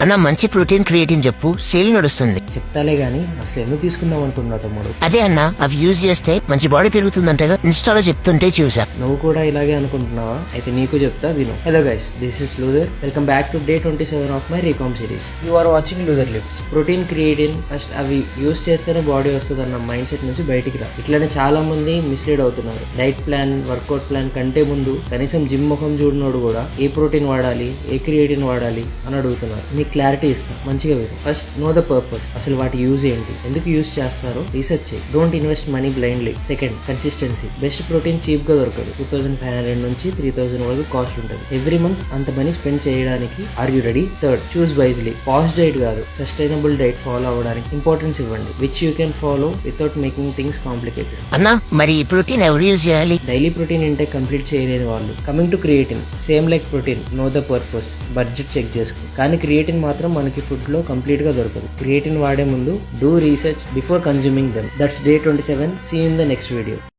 అన్న మంచి protein creatine చెప్పు, సేల్ నడుస్తుంది. చెప్తాలే గానీ అసలు ఎందుకు తీసుకుందాం అనుకున్నా తమ్ముడు? అదే అన్న, అవి యూజ్ చేస్తే మంచి బాడీ పెరుగుతుందంటగా ఇన్స్టాలో చెప్తుంటే చూసా. నువ్వు కూడా ఇలాగే అనుకుంటున్నావా? అయితే నీకు చెప్తా విను. Hello guys, this is loser. Welcome back to day 27 of my recomp series. You are watching loser lips. Protein creatine first అవి యూజ్ చేస్తేనే బాడీ వస్తుంది అన్న మైండ్ సెట్ నుంచి బయటికి రా. ఇట్లానే చాలా మంది మిస్లీడ్ అవుతున్నారు. డైట్ ప్లాన్, వర్కౌట్ ప్లాన్ కంటే ముందు కనీసం జిమ్ ముఖం చూడనోడు కూడా ఏ ప్రోటీన్ వాడాలి, ఏ క్రియేటిన్ వాడాలి అని అడుగుతున్నారు. మీకు క్లారిటీ ఇస్తాం, మంచిగా విను. First know the purpose. అసలు వాటి యూజ్ ఏంటి, ఎందుకు యూజ్ చేస్తారో రీసెర్చ్ చేయి. Don't invest money blindly. Second, consistency. Best protein cheap గా దొరకదు. 2500 నుంచి 3000 వరకు కాస్ట్ ఉంటుంది. ఎవ్రీ మంత్ అంత మనీ స్పెండ్ చేయడానికి are you ready? Third, choose wisely. Past diet కాదు, సస్టైనబుల్ డైట్ ఫాలో అవ్వడానికి ఇంపార్టెన్స్ ఇవ్వండి, which you can follow without making things complicated. అన్న మరి ఈ ప్రోటీన్ ఎవరు యూజ్ చేయాలి? డైలీ ప్రోటీన్ ఇంటేక్ కంప్లీట్ చేయలేని వాళ్ళు. Coming to creatine, same like protein, know the purpose, budget check చేసుకో. కానీ క్రియేటిన్ మాత్రం మనకి ఫుడ్ లో కంప్లీట్ గా దొరకదు. క్రియేటిన్ వాడే ముందు do research before consuming them. That's day 27. See in the next video.